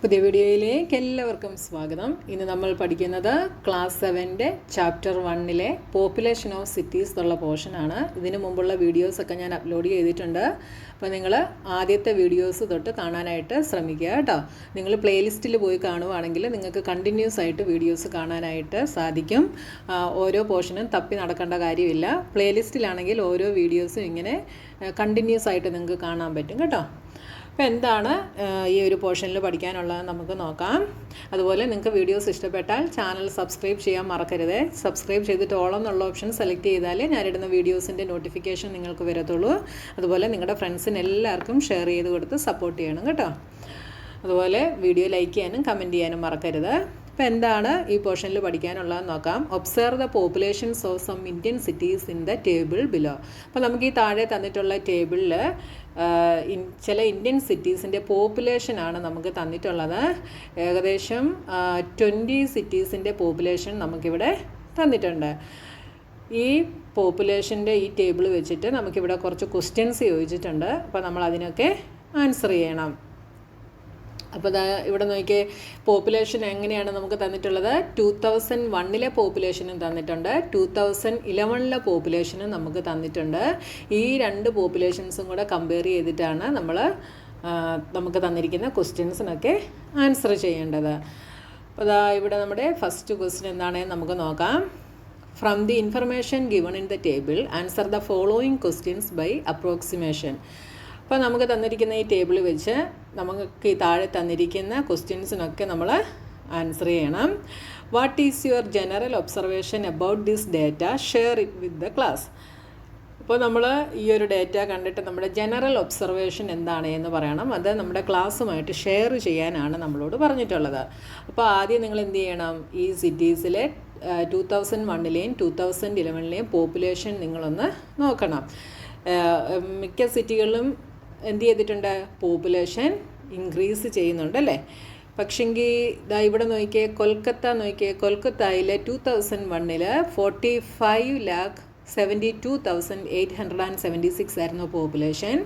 പുതിയ വീഡിയോയിലേക്ക് എല്ലാവർക്കും സ്വാഗതം. ഇന്ന് നമ്മൾ പഠിക്കുന്നത് class 7 chapter 1 population of cities എന്നുള്ള പോർഷനാണ്. ഇതിനു മുമ്പുള്ള വീഡിയോസൊക്കെ ഞാൻ അപ്ലോഡ് ചെയ്തിട്ടുണ്ട്. അപ്പോൾ നിങ്ങൾ ആദ്യത്തെ വീഡിയോസ് തൊട്ട് കാണാനായിട്ട് ശ്രമിക്കുക കേട്ടോ. നിങ്ങൾ പ്ലേലിസ്റ്റിൽ പോയി കാണുവാണെങ്കിൽ നിങ്ങൾക്ക് കണ്ടിന്യൂസ് ആയിട്ട് വീഡിയോസ് കാണാനായിട്ട് സാധിക്കും. ഓരോ പോർഷനും തപ്പി നടക്കേണ്ട കാര്യമില്ല. പ്ലേലിസ്റ്റിലാണെങ്കിൽ ഓരോ വീഡിയോസും ഇങ്ങനെ കണ്ടിന്യൂസ് ആയിട്ട് നിങ്ങൾക്ക് കാണാൻ പറ്റും കേട്ടോ. അപ്പോൾ എന്താണ് ഈ ഒരു പോർഷനിൽ പഠിക്കാനുള്ളത് നമുക്ക് നോക്കാം. അതുപോലെ നിങ്ങൾക്ക് വീഡിയോസ് ഇഷ്ടപ്പെട്ടാൽ ചാനൽ സബ്സ്ക്രൈബ് ചെയ്യാൻ മറക്കരുത്. സബ്സ്ക്രൈബ് ചെയ്തിട്ട് ഓൾ എന്നുള്ള ഓപ്ഷൻ സെലക്ട് ചെയ്താൽ ഞാനിടുന്ന വീഡിയോസിൻ്റെ നോട്ടിഫിക്കേഷൻ നിങ്ങൾക്ക് വരത്തുള്ളൂ. അതുപോലെ നിങ്ങളുടെ ഫ്രണ്ട്സിന് എല്ലാവർക്കും ഷെയർ ചെയ്ത് കൊടുത്ത് സപ്പോർട്ട് ചെയ്യണം കേട്ടോ. അതുപോലെ വീഡിയോ ലൈക്ക് ചെയ്യാനും കമൻറ്റ് ചെയ്യാനും മറക്കരുത്. അപ്പോൾ എന്താണ് ഈ പോർഷനിൽ പഠിക്കാനുള്ളതെന്ന് നോക്കാം. Observe the populations of some Indian cities in the table below. അപ്പോൾ നമുക്ക് ഈ താഴെ തന്നിട്ടുള്ള ടേബിളിൽ ചില ഇന്ത്യൻ സിറ്റീസിൻ്റെ പോപ്പുലേഷനാണ് നമുക്ക് തന്നിട്ടുള്ളത്. ഏകദേശം 20 സിറ്റീസിൻ്റെ പോപ്പുലേഷൻ നമുക്കിവിടെ തന്നിട്ടുണ്ട്. ഈ പോപ്പുലേഷൻ്റെ ഈ ടേബിൾ വെച്ചിട്ട് നമുക്കിവിടെ കുറച്ച് ക്വസ്റ്റ്യൻസ് ചോദിച്ചിട്ടുണ്ട്. അപ്പോൾ നമ്മൾ അതിനൊക്കെ ആൻസർ ചെയ്യണം. അപ്പോൾ ഇവിടെ നോക്കിയേ, പോപ്പുലേഷൻ എങ്ങനെയാണ് നമുക്ക് തന്നിട്ടുള്ളത്. 2001 പോപ്പുലേഷനും തന്നിട്ടുണ്ട്, 2011 പോപ്പുലേഷനും നമുക്ക് തന്നിട്ടുണ്ട്. ഈ രണ്ട് പോപ്പുലേഷൻസും കൂടെ കമ്പയർ ചെയ്തിട്ടാണ് നമുക്ക് തന്നിരിക്കുന്ന ക്വസ്റ്റ്യൻസിനൊക്കെ ആൻസർ ചെയ്യേണ്ടത്. അപ്പോൾ ഇവിടെ നമ്മുടെ ഫസ്റ്റ് ക്വസ്റ്റ്യൻ എന്താണെന്ന് നമുക്ക് നോക്കാം. From the information given in the table answer the following questions by approximation. അപ്പോൾ നമുക്ക് തന്നിരിക്കുന്ന ഈ ടേബിൾ വെച്ച് നമുക്ക് ഈ താഴെ തന്നിരിക്കുന്ന ക്വസ്റ്റ്യൻസിനൊക്കെ നമ്മൾ ആൻസർ ചെയ്യണം. What is your general observation about this data, share it with the class. അപ്പോൾ നമ്മൾ ഈ ഒരു ഡേറ്റ കണ്ടിട്ട് നമ്മുടെ ജനറൽ ഒബ്സർവേഷൻ എന്താണ് എന്ന് പറയണം. അത് നമ്മുടെ ക്ലാസ്സുമായിട്ട് ഷെയർ ചെയ്യാനാണ് നമ്മളോട് പറഞ്ഞിട്ടുള്ളത്. അപ്പോൾ ആദ്യം നിങ്ങൾ എന്ത് ചെയ്യണം, ഈ സിറ്റീസിലെ 2001 2011 പോപ്പുലേഷൻ നിങ്ങളൊന്ന് നോക്കണം. മിക്ക സിറ്റികളിലും എന്ത് ചെയ്തിട്ടുണ്ട്, പോപ്പുലേഷൻ ഇൻക്രീസ് ചെയ്യുന്നുണ്ട് അല്ലേ. പക്ഷെങ്കിൽ ഇവിടെ നോക്കിയേ, കൊൽക്കത്തയിൽ 2001 45,72,876 ആയിരുന്നു പോപ്പുലേഷൻ.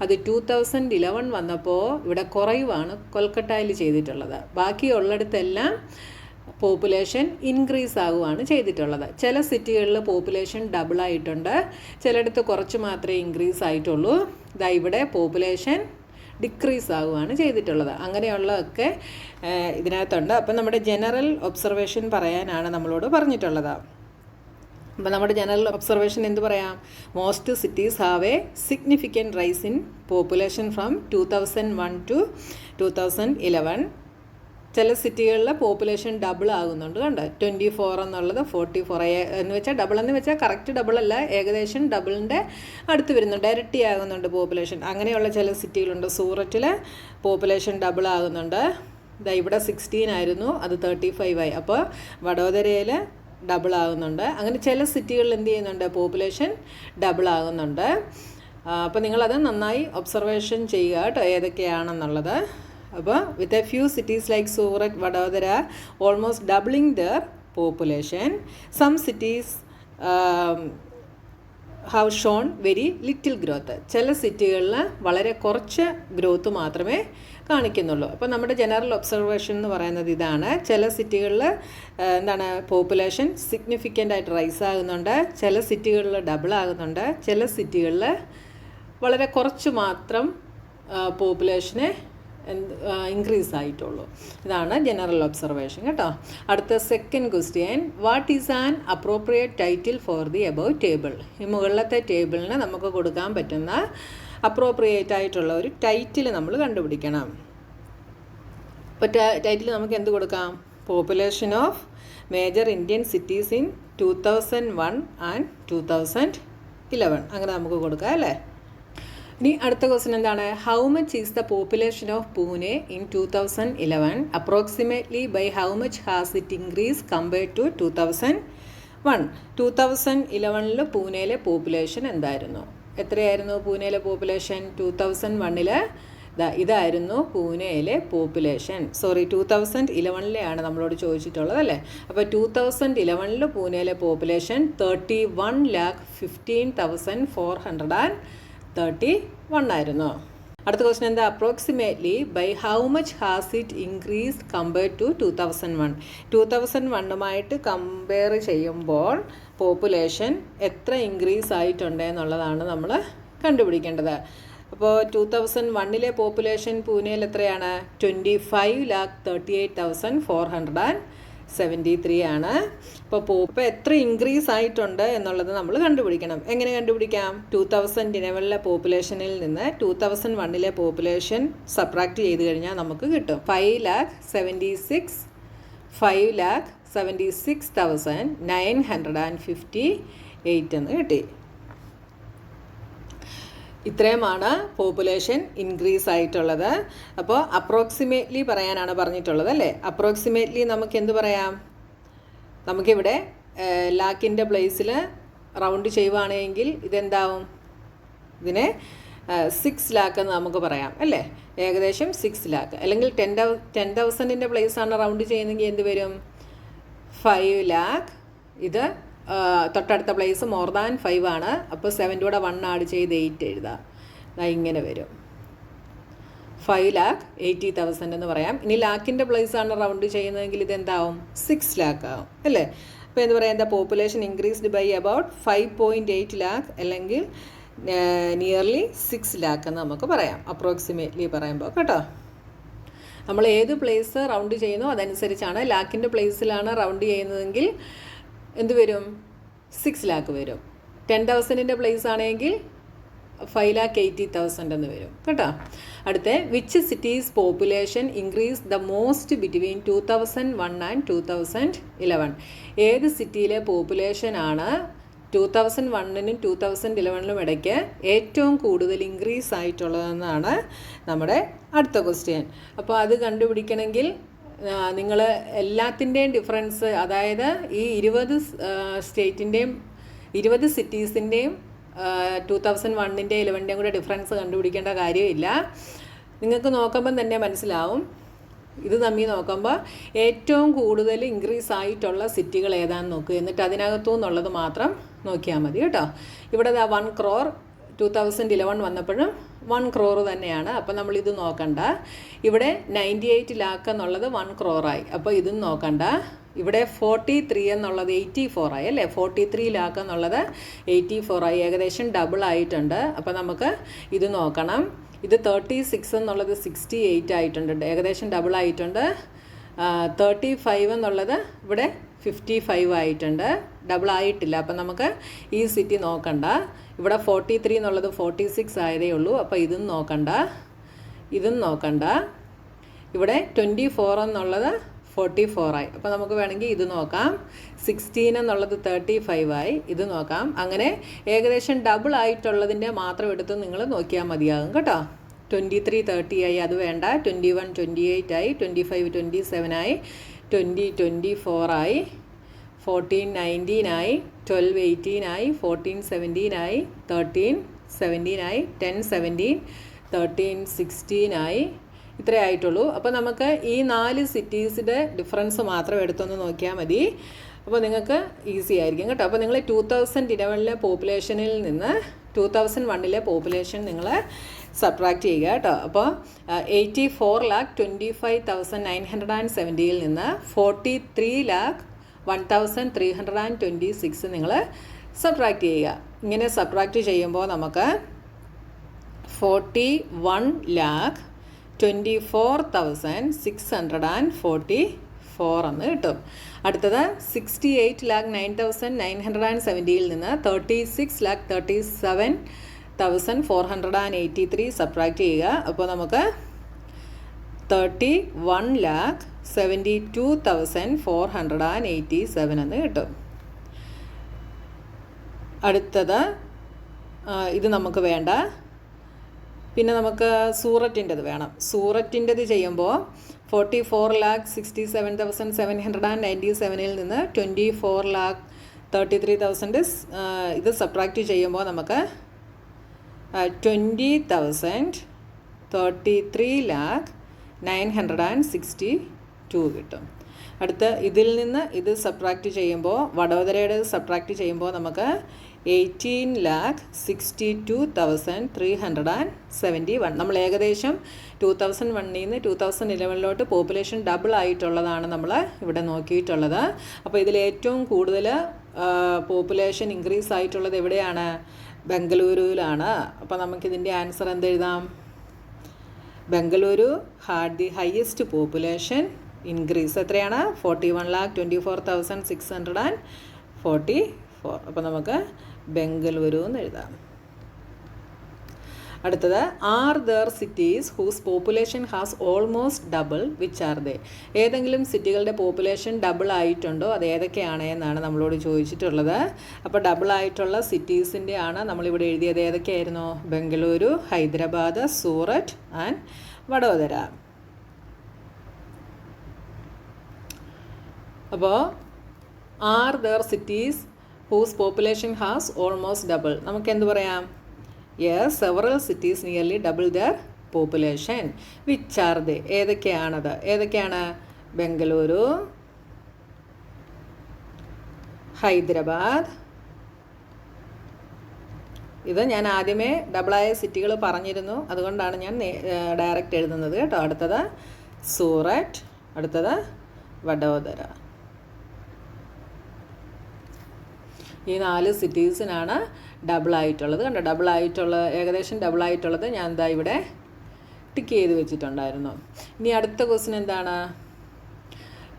അത് 2011 വന്നപ്പോൾ ഇവിടെ കുറവാണ് കൊൽക്കത്തയിൽ ചെയ്തിട്ടുള്ളത്. ബാക്കിയുള്ളിടത്തെല്ലാം പോപ്പുലേഷൻ ഇൻക്രീസ് ആകുകയാണ് ചെയ്തിട്ടുള്ളത്. ചില സിറ്റികളിൽ പോപ്പുലേഷൻ ഡബിളായിട്ടുണ്ട്, ചിലയിടത്ത് കുറച്ച് മാത്രമേ ഇൻക്രീസ് ആയിട്ടുള്ളൂ. ഇവിടെ പോപ്പുലേഷൻ ഡിക്രീസ് ആകുകയാണ് ചെയ്തിട്ടുള്ളത്. അങ്ങനെയുള്ളതൊക്കെ ഇതിനകത്തുണ്ട്. അപ്പം നമ്മുടെ ജനറൽ ഒബ്സർവേഷൻ പറയാനാണ് നമ്മളോട് പറഞ്ഞിട്ടുള്ളത്. അപ്പോൾ നമ്മുടെ ജനറൽ ഒബ്സർവേഷൻ എന്ത് പറയാം, most cities have A significant rice in population from 2001 to 2011. ചില സിറ്റികളിൽ പോപ്പുലേഷൻ ഡബിൾ ആകുന്നുണ്ട്. കണ്ടോ, 24 എന്നുള്ളത് 44 എന്ന് വെച്ചാൽ ഡബിൾ എന്ന് വെച്ചാൽ കറക്റ്റ് ഡബിൾ അല്ല, ഏകദേശം ഡബിളിൻ്റെ അടുത്ത് വരുന്നുണ്ട്, ഇരട്ടി ആകുന്നുണ്ട് പോപ്പുലേഷൻ. അങ്ങനെയുള്ള ചില സിറ്റികളുണ്ട്. സൂററ്റിൽ പോപ്പുലേഷൻ ഡബിൾ ആകുന്നുണ്ട്. ഇവിടെ 16 ആയിരുന്നു, അത് 35 ആയി. അപ്പോൾ വഡോദരയിൽ ഡബിൾ ആകുന്നുണ്ട്. അങ്ങനെ ചില സിറ്റികളിൽ എന്ത് ചെയ്യുന്നുണ്ട്, പോപ്പുലേഷൻ ഡബിൾ ആകുന്നുണ്ട്. അപ്പോൾ നിങ്ങളത് നന്നായി ഒബ്സർവേഷൻ ചെയ്യുക കേട്ടോ, ഏതൊക്കെയാണെന്നുള്ളത്. അപ്പോൾ with a few cities like Surat, Vadodara almost doubling their population. Some cities have shown very little growth. ചില സിറ്റികളിൽ വളരെ കുറച്ച് ഗ്രോത്ത് മാത്രമേ കാണിക്കുന്നുള്ളൂ. അപ്പോൾ നമ്മുടെ ജനറൽ ഒബ്സർവേഷൻ എന്ന് പറയുന്നത് ഇതാണ്. ചില സിറ്റികളിൽ എന്താണ്, പോപ്പുലേഷൻ സിഗ്നിഫിക്കൻ്റ് ആയിട്ട് റൈസ് ആകുന്നുണ്ട്, ചില സിറ്റികളിൽ ഡബിൾ ആകുന്നുണ്ട്, ചില സിറ്റികളിൽ വളരെ കുറച്ച് മാത്രം പോപ്പുലേഷനെ ഇൻക്രീസ് ആയിട്ടുള്ളൂ. ഇതാണ് ജനറൽ ഒബ്സർവേഷൻ കേട്ടോ. അടുത്ത second question, what is an appropriate title for the above table. ഈ മുകളിലത്തെ ടേബിളിന് നമുക്ക് കൊടുക്കാൻ പറ്റുന്ന അപ്രോപ്രിയേറ്റ് ആയിട്ടുള്ള ഒരു ടൈറ്റിൽ നമ്മൾ കണ്ടുപിടിക്കണം. അപ്പോൾ ടൈറ്റിൽ നമുക്ക് എന്ത് കൊടുക്കാം, population of major Indian cities in 2001 and 2011 അങ്ങനെ നമുക്ക് കൊടുക്കാം അല്ലേ. ഇനി അടുത്ത ക്വസ്റ്റ്യൻ എന്താണ്, how much is the population of Pune in 2011, approximately by how much has it increase compared to 2001. 2011 പൂനെയിലെ പോപ്പുലേഷൻ എന്തായിരുന്നു, എത്രയായിരുന്നു പൂനെയിലെ പോപ്പുലേഷൻ. 2001 ഇതായിരുന്നു പൂനെയിലെ പോപ്പുലേഷൻ. 2011 നമ്മളോട് ചോദിച്ചിട്ടുള്ളത് അല്ലേ. അപ്പോൾ 2011 പൂനെയിലെ പോപ്പുലേഷൻ 31,15,431 ആയിരുന്നു. അടുത്ത ക്വസ്റ്റൻ എന്താ? Approximately by how much has it increased compared to 2001? 2001 compare ചെയ്യുമ്പോൾ പോപ്പുലേഷൻ എത്ര ഇൻക്രീസ് ആയിട്ടുണ്ട് എന്നുള്ളതാണ് നമ്മൾ കണ്ടുപിടിക്കേണ്ടത്. അപ്പോൾ 2001 പോപ്പുലേഷൻ പൂനെയിൽ എത്രയാണ്? 25,38,473 ആണ്. അപ്പോൾ എത്ര ഇൻക്രീസ് ആയിട്ടുണ്ട് എന്നുള്ളത് നമ്മൾ കണ്ടുപിടിക്കണം. എങ്ങനെ കണ്ടുപിടിക്കാം? 2011 പോപ്പുലേഷനിൽ നിന്ന് 2001 പോപ്പുലേഷൻ സബ്ട്രാക്ട് ചെയ്ത് കഴിഞ്ഞാൽ നമുക്ക് കിട്ടും 5,76,958 എന്ന് കിട്ടി. ഇത്രയുമാണ് പോപ്പുലേഷൻ ഇൻക്രീസ് ആയിട്ടുള്ളത്. അപ്പോൾ അപ്രോക്സിമേറ്റ്ലി പറയാനാണ് പറഞ്ഞിട്ടുള്ളത് അല്ലേ? അപ്രോക്സിമേറ്റ്ലി നമുക്ക് എന്ത് പറയാം? നമുക്കിവിടെ ലാക്കിൻ്റെ പ്ലേസിൽ റൗണ്ട് ചെയ്യുവാണെങ്കിൽ ഇതെന്താവും? ഇതിനെ 6 ലാക്ക് എന്ന് നമുക്ക് പറയാം അല്ലേ? ഏകദേശം 6 ലാക്ക്. അല്ലെങ്കിൽ 10,000 പ്ലേസാണ് റൗണ്ട് ചെയ്യുന്നതെങ്കിൽ എന്ത് വരും? 5 ലാക്ക്. ഇത് തൊട്ടടുത്ത പ്ലേസ് മോർ ദാൻ 5 ആണ്. അപ്പോൾ 7 കൂടെ 1 ആഡ് ചെയ്ത് 8 എഴുതാം. ഇങ്ങനെ വരും 5,80,000 എന്ന് പറയാം. ഇനി ലാക്കിൻ്റെ പ്ലേസാണ് റൗണ്ട് ചെയ്യുന്നതെങ്കിൽ ഇതെന്താവും? 6 ലാക്ക് ആവും അല്ലേ? അപ്പോൾ എന്ത് പറയാം? The population increased by about 5.8 lakh അല്ലെങ്കിൽ നിയർലി 6 ലാക്ക് എന്ന് നമുക്ക് പറയാം അപ്രോക്സിമേറ്റ്ലി പറയുമ്പോൾ കേട്ടോ. നമ്മൾ ഏത് പ്ലേസ് റൗണ്ട് ചെയ്യുന്നോ അതനുസരിച്ചാണ്. ലാക്കിൻ്റെ പ്ലേസിലാണ് റൗണ്ട് ചെയ്യുന്നതെങ്കിൽ എന്ത് വരും? 6 ലാക്ക് വരും. 10,000 പ്ലേസ് ആണെങ്കിൽ 5,80,000 എന്ന് വരും കേട്ടോ. അടുത്ത which cities population increase the most between 2001 and 2011? ഏത് സിറ്റിയിലെ പോപ്പുലേഷനാണ് 2001 2011 ഇടയ്ക്ക് ഏറ്റവും കൂടുതൽ ഇൻക്രീസ് ആയിട്ടുള്ളതെന്നാണ് നമ്മുടെ അടുത്ത ക്വസ്റ്റ്യൻ. അപ്പോൾ അത് കണ്ടുപിടിക്കണമെങ്കിൽ നിങ്ങൾ എല്ലാത്തിൻ്റെയും ഡിഫറൻസ്, അതായത് ഈ 20 സ്റ്റേറ്റിൻ്റെയും 20 സിറ്റീസിൻ്റെയും 2001 11 കൂടെ ഡിഫറൻസ് കണ്ടുപിടിക്കേണ്ട കാര്യമില്ല. നിങ്ങൾക്ക് നോക്കുമ്പം തന്നെ മനസ്സിലാവും. ഇത് തമ്മിൽ നോക്കുമ്പോൾ ഏറ്റവും കൂടുതൽ ഇൻക്രീസ് ആയിട്ടുള്ള സിറ്റികൾ ഏതാണെന്ന് നോക്കുക. എന്നിട്ട് അതിനകത്തു നിന്നുള്ളത് മാത്രം നോക്കിയാൽ മതി കേട്ടോ. ഇവിടെ 1 crore 2011 വന്നപ്പോഴും 1 crore തന്നെയാണ്. അപ്പോൾ നമ്മളിത് നോക്കണ്ട. ഇവിടെ 98 ലാക്ക് എന്നുള്ളത് 1 crore ആയി. അപ്പോൾ ഇതും നോക്കണ്ട. ഇവിടെ 43 എന്നുള്ളത് 84 ആയി അല്ലേ? 43 ലാക്ക് എന്നുള്ളത് 84 ആയി. ഏകദേശം ഡബിൾ ആയിട്ടുണ്ട്. അപ്പോൾ നമുക്ക് ഇത് നോക്കണം. ഇത് 36 എന്നുള്ളത് 68 ആയിട്ടുണ്ട്. ഏകദേശം ഡബിൾ ആയിട്ടുണ്ട്. 35 എന്നുള്ളത് ഇവിടെ 55 ആയിട്ടുണ്ട്. ഡബിൾ ആയിട്ടില്ല. അപ്പം നമുക്ക് ഈ സിറ്റി നോക്കണ്ട. ഇവിടെ 43 എന്നുള്ളത് 46 ആയതേ ഉള്ളൂ. അപ്പോൾ ഇതും നോക്കണ്ട, ഇതും നോക്കണ്ട. ഇവിടെ 24 എന്നുള്ളത് 44 ആയി. അപ്പോൾ നമുക്ക് വേണമെങ്കിൽ ഇത് നോക്കാം. 16 എന്നുള്ളത് 35 ആയി. ഇത് നോക്കാം. അങ്ങനെ ഏകദേശം ഡബിൾ ആയിട്ടുള്ളതിൻ്റെ മാത്രം എടുത്ത് നിങ്ങൾ നോക്കിയാൽ മതിയാകും കേട്ടോ. 23 30 ആയി. അത് വേണ്ട. 21 28 ആയി. 25 27 ആയി. 20 24 ആയി. 14 19 ആയി. 12 18 ആയി. 14 17 ആയി. 13 17 ആയി. 10 17 13 16 ആയി. ഇത്രേ ആയിട്ടുള്ളൂ. അപ്പോൾ നമുക്ക് ഈ 4 സിറ്റീസിൻ്റെ ഡിഫറൻസ് മാത്രം എടുത്തൊന്ന് നോക്കിയാൽ മതി. അപ്പോൾ നിങ്ങൾക്ക് ഈസി ആയിരിക്കും കേട്ടോ. അപ്പോൾ നിങ്ങൾ 2011 പോപ്പുലേഷനിൽ നിന്ന് 2001 പോപ്പുലേഷൻ നിങ്ങൾ സബ്ട്രാക്ട് ചെയ്യുക കേട്ടോ. അപ്പോൾ 84,25,970 നിന്ന് 43,01,326 നിങ്ങൾ സബ്ട്രാക്ട് ചെയ്യുക. ഇങ്ങനെ സബ്ട്രാക്ട് ചെയ്യുമ്പോൾ നമുക്ക് 41,24,644 എന്ന് കിട്ടും. അടുത്തത് 68,09,970 നിന്ന് 36,37,483 സബ്ട്രാക്ട് ചെയ്യുക. അപ്പോൾ നമുക്ക് 31,72,487 എന്ന് കിട്ടും. അടുത്തത് ഇത് നമുക്ക് വേണ്ട. പിന്നെ നമുക്ക് സൂററ്റിൻ്റെത് വേണം. സൂററ്റിൻ്റെത് ചെയ്യുമ്പോൾ 44,67,797 നിന്ന് 24,33,000 ഇത് സബ്ട്രാക്ട് ചെയ്യുമ്പോൾ നമുക്ക് 20,33,962 കിട്ടും. അടുത്ത ഇതിൽ നിന്ന് ഇത് സബ്ട്രാക്ട് ചെയ്യുമ്പോൾ വഡോദരയുടെ സബ്ട്രാക്ട് ചെയ്യുമ്പോൾ നമുക്ക് 18,62,371. നമ്മൾ ഏകദേശം 2001 നിന്ന് 2011 പോപ്പുലേഷൻ ഡബിൾ ആയിട്ടുള്ളതാണ് നമ്മൾ ഇവിടെ നോക്കിയിട്ടുള്ളത്. അപ്പോൾ ഇതിൽ ഏറ്റവും കൂടുതൽ പോപ്പുലേഷൻ ഇൻക്രീസ് ആയിട്ടുള്ളത് എവിടെയാണ്? ബംഗളൂരുവിലാണ്. അപ്പോൾ നമുക്കിതിൻ്റെ ആൻസർ എന്തെഴുതാം? Bengaluru had the highest population increase. എത്രയാണ്? 41,24,644. അപ്പോൾ നമുക്ക് ബംഗളൂരു എന്ന് എഴുതാം. അടുത്തത്, are their cities whose population has almost double, which are they? ഏതെങ്കിലും സിറ്റികളുടെ പോപ്പുലേഷൻ ഡബിൾ ആയിട്ടുണ്ടോ? അത് ഏതൊക്കെയാണ് എന്നാണ് നമ്മളോട് ചോദിച്ചിട്ടുള്ളത്. അപ്പോൾ ഡബിൾ ആയിട്ടുള്ള സിറ്റീസിൻ്റെ ആണ് നമ്മളിവിടെ എഴുതിയത്. ഏതൊക്കെയായിരുന്നു? ബംഗളൂരു, ഹൈദരാബാദ്, സൂററ്റ് ആൻഡ് വഡോദര. അപ്പോൾ are their cities whose population has almost double. നമുക്ക് എന്ത് പറയാം? Yes, several cities nearly double their population. Which are they? ഏതൊക്കെയാണത്? ഏതൊക്കെയാണ്? ബംഗളൂരു, ഹൈദരാബാദ്. ഇത് ഞാൻ ആദ്യമേ ഡബിളായ സിറ്റികൾ പറഞ്ഞിരുന്നു, അതുകൊണ്ടാണ് ഞാൻ ഡയറക്റ്റ് എഴുതുന്നത് കേട്ടോ. അടുത്തത് സൂററ്റ്, അടുത്തത് വഡോദര. ഈ 4 സിറ്റീസിനാണ് ഡബിളായിട്ടുള്ളത്. കണ്ടോ, ഏകദേശം ഡബിളായിട്ടുള്ളത് ഞാൻ എന്താ ഇവിടെ ടിക്ക് ചെയ്ത് വെച്ചിട്ടുണ്ടായിരുന്നു. ഇനി അടുത്ത ക്വസ്റ്റ്യൻ എന്താണ്?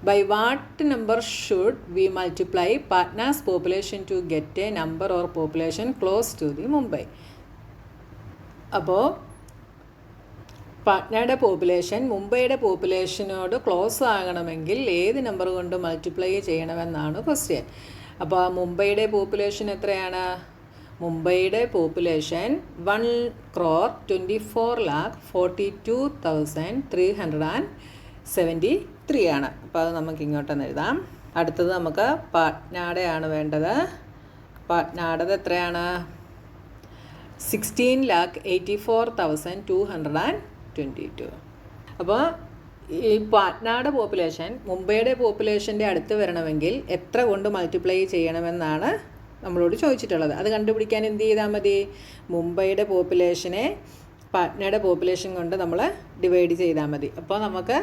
By what number should we multiply Patna's population to get a number or population close to the Mumbai? അപ്പോൾ പാറ്റ്നയുടെ പോപ്പുലേഷൻ മുംബൈയുടെ പോപ്പുലേഷനോട് ക്ലോസ് ആകണമെങ്കിൽ ഏത് നമ്പർ കൊണ്ട് മൾട്ടിപ്ലൈ ചെയ്യണമെന്നാണ് ക്വസ്റ്റ്യൻ. അപ്പോൾ മുംബൈയുടെ പോപ്പുലേഷൻ എത്രയാണ്? മുംബൈയുടെ പോപ്പുലേഷൻ 1,42,42,373 ആണ്. അപ്പോൾ അത് നമുക്ക് ഇങ്ങോട്ടൊന്ന് എഴുതാം. അടുത്തത് നമുക്ക് പാറ്റ്നയുടെയാണ് വേണ്ടത്. പാറ്റ്നയുടേത് എത്രയാണ്? 16,84,222. അപ്പോൾ ഈ പാറ്റ്നയുടെ പോപ്പുലേഷൻ മുംബൈയുടെ പോപ്പുലേഷൻ്റെ അടുത്ത് വരണമെങ്കിൽ എത്ര കൊണ്ട് മൾട്ടിപ്ലൈ ചെയ്യണമെന്നാണ് നമ്മളോട് ചോദിച്ചിട്ടുള്ളത്. അത് കണ്ടുപിടിക്കാൻ എന്ത് ചെയ്താൽ മതി? മുംബൈയുടെ പോപ്പുലേഷനെ പാറ്റ്നയുടെ പോപ്പുലേഷൻ കൊണ്ട് നമ്മൾ ഡിവൈഡ് ചെയ്താൽ മതി. അപ്പോൾ നമുക്ക്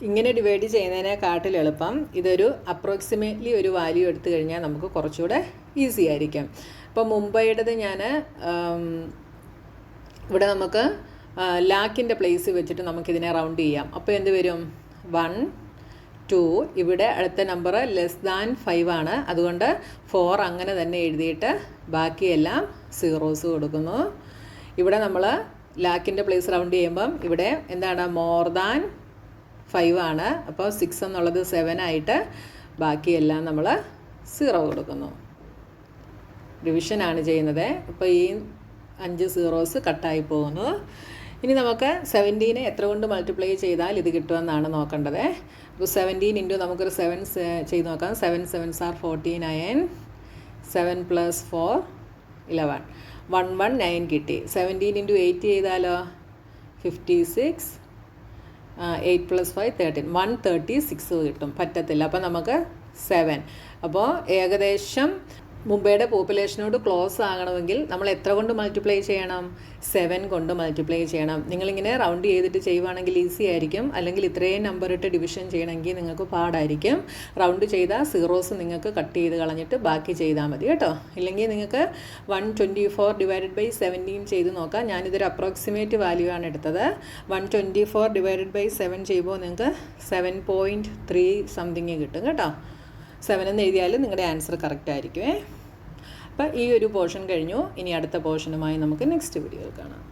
ഇങ്ങനെ ഡിവൈഡ് ചെയ്യുന്നതിനെക്കാട്ടിൽ എളുപ്പം ഇതൊരു അപ്രോക്സിമേറ്റ്ലി ഒരു വാല്യൂ എടുത്തു കഴിഞ്ഞാൽ നമുക്ക് കുറച്ചുകൂടെ ഈസി ആയിരിക്കും. അപ്പോൾ മുംബൈയുടേത് ഞാൻ ഇവിടെ നമുക്ക് ലാക്കിൻ്റെ പ്ലേസ് വെച്ചിട്ട് നമുക്കിതിനെ റൗണ്ട് ചെയ്യാം. അപ്പോൾ എന്ത് വരും? 1, 2. ഇവിടെ അടുത്ത നമ്പർ <5 ആണ്, അതുകൊണ്ട് 4 അങ്ങനെ തന്നെ എഴുതിയിട്ട് ബാക്കിയെല്ലാം സീറോസ് കൊടുക്കുന്നു. ഇവിടെ നമ്മൾ ലാക്കിൻ്റെ പ്ലേസ് റൗണ്ട് ചെയ്യുമ്പം ഇവിടെ എന്താണ്? മോർ ദാൻ 5 ആണ്. അപ്പോൾ 6 എന്നുള്ളത് 7 ആയിട്ട് ബാക്കിയെല്ലാം നമ്മൾ 0 കൊടുക്കുന്നു. ഡിവിഷനാണ് ചെയ്യുന്നത്. അപ്പോൾ ഈ 5 സീറോസ് കട്ടായി പോകുന്നു. ഇനി നമുക്ക് 17 എത്ര കൊണ്ട് മൾട്ടിപ്ലൈ ചെയ്താൽ ഇത് കിട്ടുമെന്നാണ് നോക്കേണ്ടത്. അപ്പോൾ 17 ഇൻറ്റു നമുക്കൊരു 7 ചെയ്ത് നോക്കാം. 7 7s are 49. 7 + 4 11. 119 കിട്ടി. 17 ഇൻറ്റു 8 ചെയ്താലോ 56. 8 + 5 13. 136 കിട്ടും. പറ്റത്തില്ല. അപ്പോൾ നമുക്ക് 7. അപ്പോൾ ഏകദേശം മുംബൈയുടെ പോപ്പുലേഷനോട് ക്ലോസ് ആകണമെങ്കിൽ നമ്മൾ എത്ര കൊണ്ട് മൾട്ടിപ്ലൈ ചെയ്യണം? 7 കൊണ്ട് മൾട്ടിപ്ലൈ ചെയ്യണം. നിങ്ങളിങ്ങനെ റൗണ്ട് ചെയ്തിട്ട് ചെയ്യുവാണെങ്കിൽ ഈസി ആയിരിക്കും. അല്ലെങ്കിൽ ഇത്രയും നമ്പർ ഇട്ട് ഡിവിഷൻ ചെയ്യണമെങ്കിൽ നിങ്ങൾക്ക് പാടായിരിക്കും. റൗണ്ട് ചെയ്താൽ സീറോസ് നിങ്ങൾക്ക് കട്ട് ചെയ്ത് കളഞ്ഞിട്ട് ബാക്കി ചെയ്താൽ മതി കേട്ടോ. ഇല്ലെങ്കിൽ നിങ്ങൾക്ക് 124 / 17 ചെയ്ത് നോക്കാം. ഞാനിതൊരു അപ്രോക്സിമേറ്റ് വാല്യൂ ആണ് എടുത്തത്. 124 / 7 ചെയ്യുമ്പോൾ നിങ്ങൾക്ക് 7.3 സംതിങ് കിട്ടും കേട്ടോ. 7 എന്ന് എഴുതിയാൽ നിങ്ങളുടെ ആൻസർ കറക്റ്റ് ആയിരിക്കുമേ. അപ്പോൾ ഈ ഒരു പോർഷൻ കഴിഞ്ഞു. ഇനി അടുത്ത പോർഷനുമായി നമുക്ക് നെക്സ്റ്റ് വീഡിയോയിൽ കാണാം.